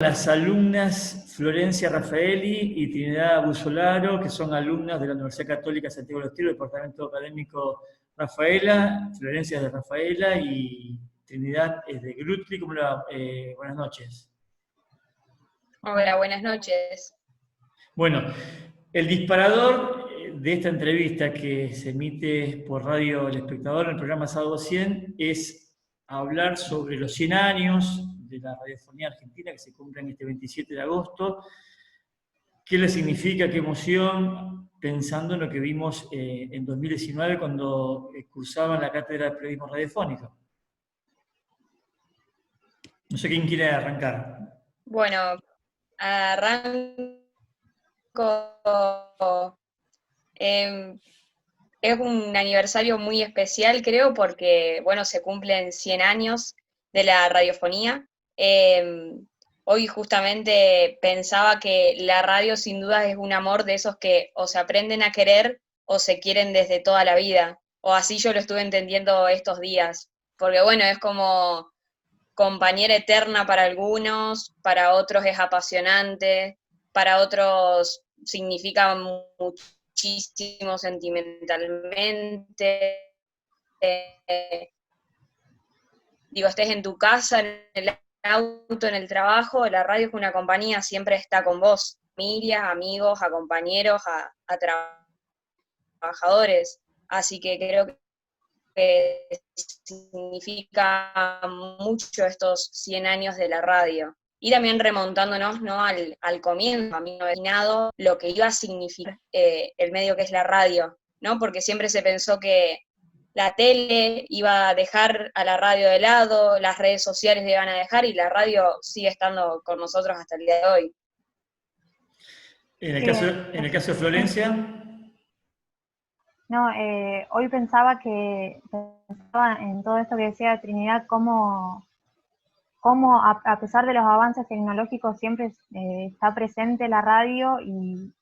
Las alumnas Florencia Raffaeli y Trinidad Busolaro, que son alumnas de la Universidad Católica Santiago del Estero, Departamento Académico Rafaela. Florencia es de Rafaela y Trinidad es de Grutli. ¿Cómo le va? Buenas noches. Hola, buenas noches. Bueno, el disparador de esta entrevista que se emite por Radio El Espectador en el programa Sábado 100 es hablar sobre los 100 años de la radiofonía argentina que se cumplen este 27 de agosto. ¿Qué le significa, qué emoción, pensando en lo que vimos en 2019 cuando cursaban la cátedra de periodismo radiofónico? No sé quién quiere arrancar. Bueno, arranco. Es un aniversario muy especial, creo, porque, bueno, se cumplen 100 años de la radiofonía. Hoy justamente pensaba que la radio sin duda es un amor de esos que o se aprenden a querer o se quieren desde toda la vida. O así yo lo estuve entendiendo estos días. Porque, bueno, es como compañera eterna para algunos, para otros es apasionante, para otros significa muchísimo sentimentalmente. Digo, estés en tu casa, en el auto, en el trabajo, la radio es una compañía, siempre está con vos, familia, amigos, a compañeros, a trabajadores. Así que creo que significa mucho estos 100 años de la radio. Y también remontándonos, ¿no?, al comienzo, a mí no había imaginado lo que iba a significar el medio que es la radio, ¿no? Porque siempre se pensó que la tele iba a dejar a la radio de lado, las redes sociales le iban a dejar, y la radio sigue estando con nosotros hasta el día de hoy. En el Sí, caso de Florencia. no, hoy pensaba en todo esto que decía Trinidad, cómo a pesar de los avances tecnológicos siempre está presente la radio y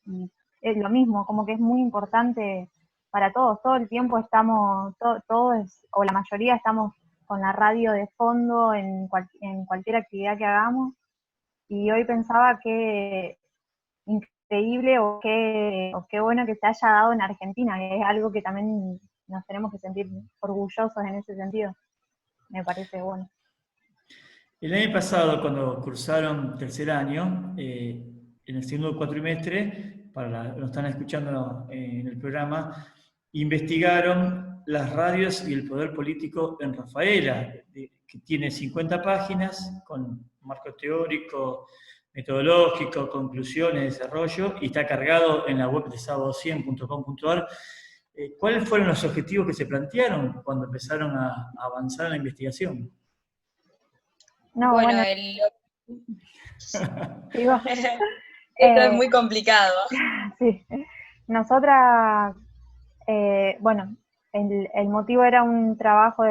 es lo mismo, como que es muy importante para todos. Todo el tiempo estamos, todos, o la mayoría estamos con la radio de fondo en cualquier actividad que hagamos. Y hoy pensaba que increíble o qué bueno que se haya dado en Argentina, que es algo que también nos tenemos que sentir orgullosos en ese sentido. Me parece bueno. El año pasado, cuando cursaron tercer año, en el segundo cuatrimestre, para los que nos están escuchando en el programa, investigaron las radios y el poder político en Rafaela, que tiene 50 páginas con marco teórico, metodológico, conclusiones, desarrollo, y está cargado en la web de sábado100.com.ar. ¿Cuáles fueron los objetivos que se plantearon cuando empezaron a avanzar en la investigación? No, Bueno, bueno, digo, esto es muy complicado. sí. Nosotras, bueno, el motivo era un trabajo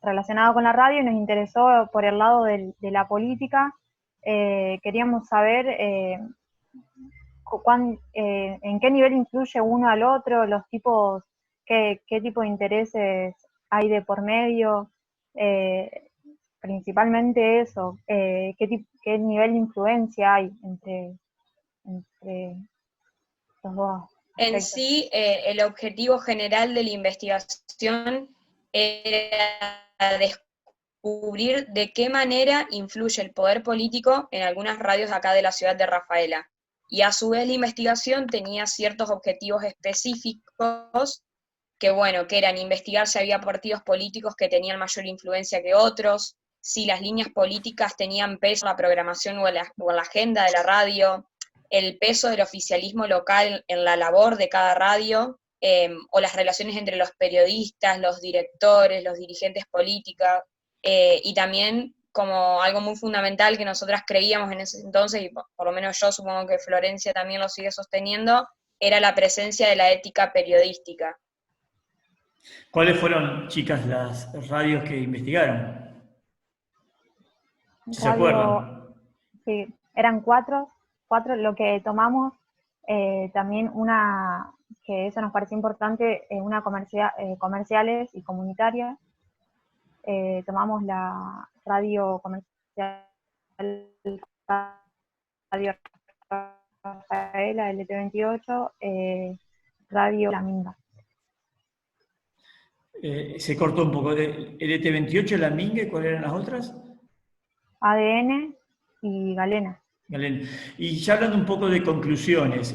relacionado con la radio y nos interesó por el lado de la política. Queríamos saber en qué nivel influye uno al otro, los tipos, qué tipo de intereses hay de por medio, principalmente eso, qué nivel de influencia hay entre los dos En aspectos. sí, el objetivo general de la investigación era descubrir de qué manera influye el poder político en algunas radios acá de la ciudad de Rafaela. Y a su vez la investigación tenía ciertos objetivos específicos que, bueno, que eran investigar si había partidos políticos que tenían mayor influencia que otros, si las líneas políticas tenían peso en la programación o en la agenda de la radio, el peso del oficialismo local en la labor de cada radio, o las relaciones entre los periodistas, los directores, los dirigentes políticos, y también como algo muy fundamental que nosotras creíamos en ese entonces, y por lo menos yo supongo que Florencia también lo sigue sosteniendo, era la presencia de la ética periodística. ¿Cuáles fueron, chicas, las radios que investigaron? Si se Radio, acuerdan. sí, eran cuatro lo que tomamos, también una, que eso nos pareció importante, una comerciales y comunitarias. Tomamos la radio comercial Radio Rafaela, LT28, Radio La Minga. Se cortó un poco. LT28, La Minga, ¿y cuáles eran las otras? ADN y Galena. Galén. Y ya hablando un poco de conclusiones,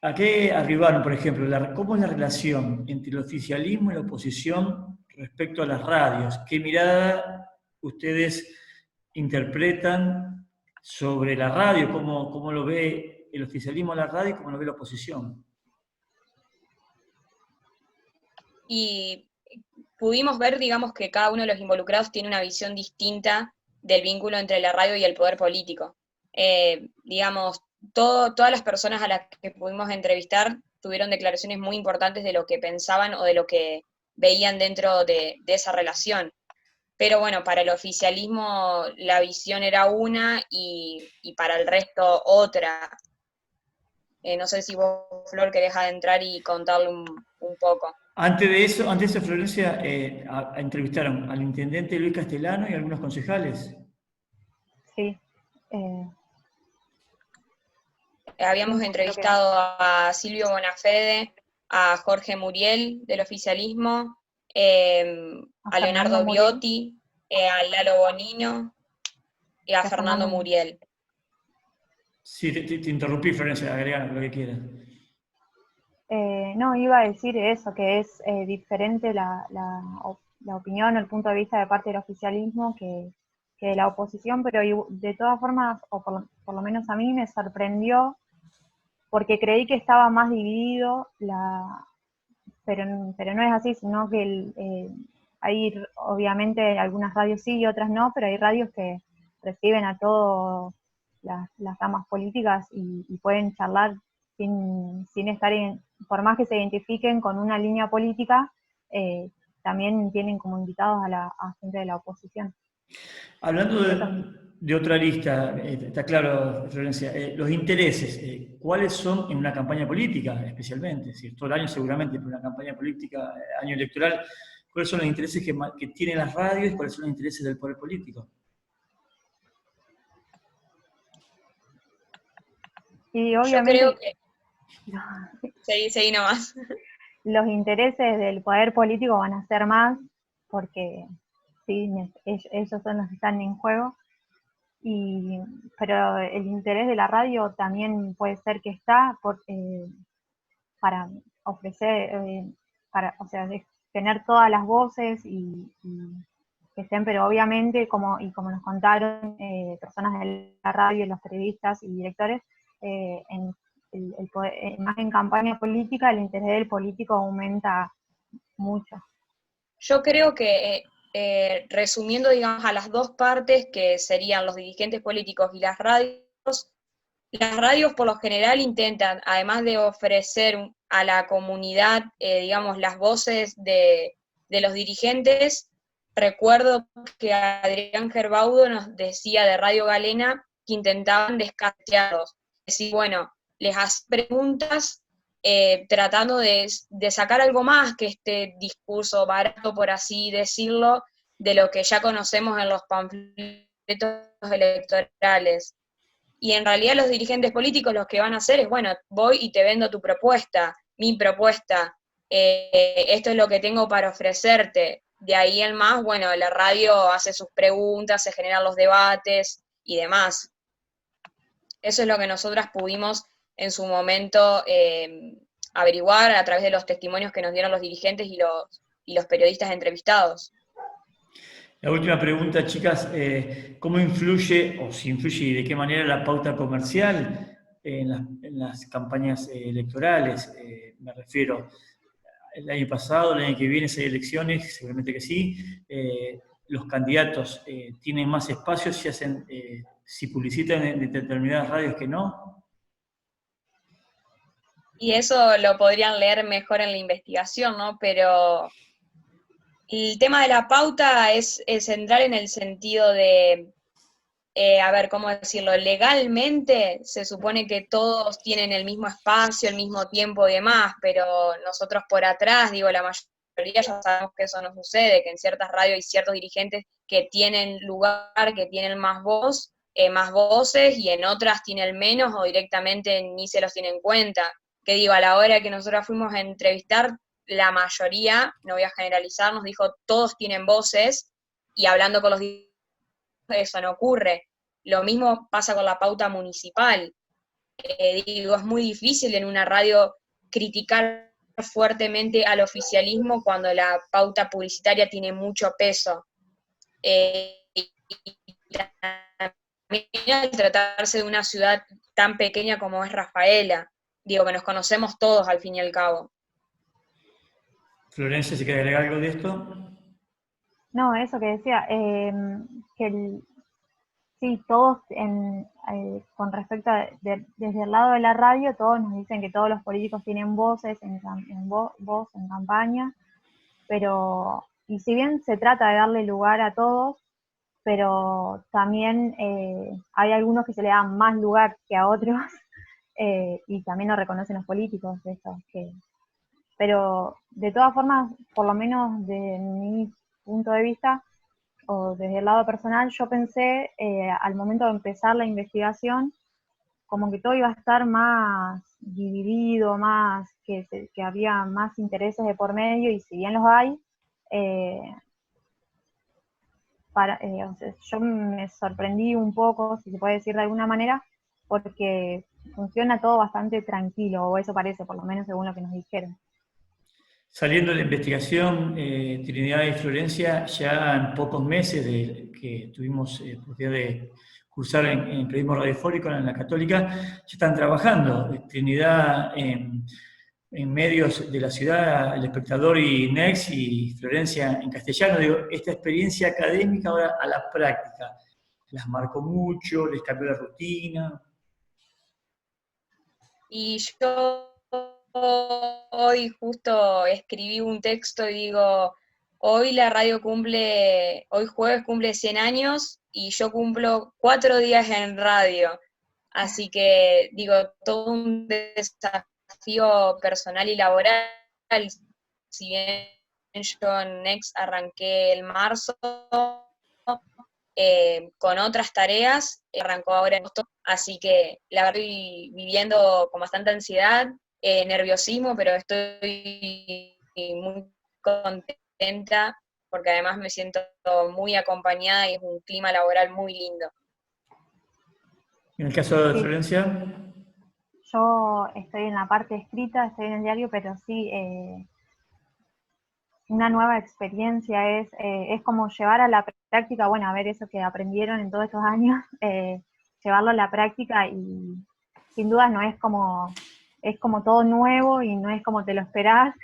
¿a qué arribaron, por ejemplo? ¿Cómo es la relación entre el oficialismo y la oposición respecto a las radios? ¿Qué mirada ustedes interpretan sobre la radio? ¿Cómo lo ve el oficialismo a la radio y cómo lo ve la oposición? Y pudimos ver, digamos, que cada uno de los involucrados tiene una visión distinta del vínculo entre la radio y el poder político. Digamos, todas las personas a las que pudimos entrevistar tuvieron declaraciones muy importantes de lo que pensaban o de lo que veían dentro de esa relación. Pero bueno, para el oficialismo la visión era una y para el resto otra. No sé si vos, Flor, querés adentrar y contarle un poco. Antes de eso, Florencia, entrevistaron al intendente Luis Castellano y a algunos concejales. Sí. Habíamos entrevistado a Silvio Bonafede, a Jorge Muriel del oficialismo, a Leonardo Biotti, a Lalo Bonino y a Fernando Muriel. Sí, te interrumpí, Florencia, agregá lo que quieras. No, iba a decir eso, que es diferente la opinión o el punto de vista de parte del oficialismo que de la oposición, pero de todas formas, o por lo menos a mí me sorprendió, porque creí que estaba más dividido, pero no es así, sino que hay obviamente algunas radios sí y otras no, pero hay radios que reciben a todas las ramas políticas y pueden charlar sin estar por más que se identifiquen con una línea política, también tienen como invitados a gente de la oposición. Hablando de otra lista, está claro, Florencia, los intereses, ¿cuáles son en una campaña política especialmente? Si todo el año seguramente, pero una campaña política, año electoral, ¿cuáles son los intereses que tienen las radios y cuáles son los intereses del poder político? Y obviamente, yo creo que... Seguí nomás. Los intereses del poder político van a ser más, porque sí, ellos son los que están en juego, pero el interés de la radio también puede ser que está para ofrecer, o sea, tener todas las voces y que estén, pero obviamente, como nos contaron personas de la radio, los periodistas y directores, más en campaña política, el interés del político aumenta mucho. Yo creo que, resumiendo, digamos, a las dos partes, que serían los dirigentes políticos y las radios por lo general intentan, además de ofrecer a la comunidad, digamos, las voces de los dirigentes. Recuerdo que Adrián Gerbaudo nos decía de Radio Galena que intentaban descastearlos, es decir, bueno, les hace preguntas tratando de sacar algo más que este discurso barato, por así decirlo, de lo que ya conocemos en los panfletos electorales. Y en realidad los dirigentes políticos lo que van a hacer es, bueno, voy y te vendo tu propuesta, mi propuesta, esto es lo que tengo para ofrecerte. De ahí en más, bueno, la radio hace sus preguntas, se generan los debates y demás. Eso es lo que nosotras pudimos en su momento averiguar a través de los testimonios que nos dieron los dirigentes y los periodistas entrevistados. La última pregunta, chicas, ¿cómo influye, o si influye y de qué manera la pauta comercial en las campañas electorales? Me refiero, el año pasado, el año que viene, si hay elecciones, seguramente que sí, los candidatos tienen más espacios, si publicitan en determinadas radios que no. Y eso lo podrían leer mejor en la investigación, ¿no? Pero el tema de la pauta es central en el sentido de, a ver, ¿cómo decirlo? Legalmente se supone que todos tienen el mismo espacio, el mismo tiempo y demás, pero nosotros por atrás, digo, la ya sabemos que eso no sucede, que en ciertas radios hay ciertos dirigentes que tienen lugar, que tienen más voz, más voces, y en otras tienen menos o directamente ni se los tiene en cuenta. Que digo, a la hora que nosotros fuimos a entrevistar, la mayoría, no voy a generalizar, nos dijo todos tienen voces, y hablando con los dirigentes eso no ocurre. Lo mismo pasa con la pauta municipal. Digo, es muy difícil en una radio criticar fuertemente al oficialismo cuando la pauta publicitaria tiene mucho peso. Y también al tratarse de una ciudad tan pequeña como es Rafaela, digo que nos conocemos todos al fin y al cabo. Florencia, si quieres agregar algo de esto. No, eso que decía, sí, todos con respecto desde el lado de la radio, todos nos dicen que todos los políticos tienen voces voz en campaña, pero, y si bien se trata de darle lugar a todos, pero también hay algunos que se le dan más lugar que a otros, y también lo reconocen los políticos, eso, pero de todas formas, por lo menos de mi punto de vista, o desde el lado personal, yo pensé al momento de empezar la investigación, como que todo iba a estar más dividido, más que había más intereses de por medio, y si bien los hay, o sea, yo me sorprendí un poco, si se puede decir de alguna manera, porque funciona todo bastante tranquilo, o eso parece, por lo menos según lo que nos dijeron. Saliendo de la investigación, Trinidad y Florencia, ya en pocos meses de que tuvimos oportunidad de cursar en periodismo radiofónico en la Católica, ya están trabajando. Trinidad en medios de la ciudad, El Espectador y Next, y Florencia en castellano. Digo, esta experiencia académica ahora a la práctica, ¿las marcó mucho? ¿Les cambió la rutina? Y yo hoy justo escribí un texto y digo, hoy la radio hoy jueves cumple 100 años y yo cumplo 4 días en radio. Así que digo, todo un desafío personal y laboral. Si bien yo en Next arranqué el marzo, con otras tareas, arrancó ahora en agosto, así que la verdad estoy viviendo con bastante ansiedad, nerviosismo, pero estoy muy contenta porque además me siento muy acompañada y es un clima laboral muy lindo. En el caso de Florencia. Yo estoy en la parte escrita, estoy en el diario, pero sí, una nueva experiencia es como llevar a la práctica, bueno, a ver eso que aprendieron en todos estos años, llevarlo a la práctica, y sin duda no es como todo nuevo y no es como te lo esperás,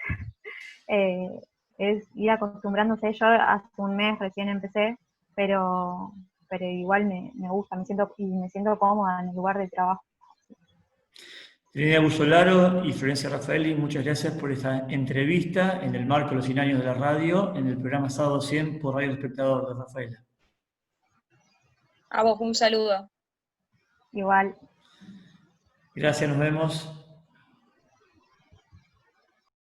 es ir acostumbrándose. Yo hace un mes recién empecé, pero igual me gusta, me siento cómoda en el lugar de trabajo. Trinidad Busolaro y Florencia Raffaelli, muchas gracias por esta entrevista en el marco de los 100 años de la radio, en el programa Sábado 100 por Radio El Espectador de Rafaela. A vos un saludo. Igual. Gracias, nos vemos.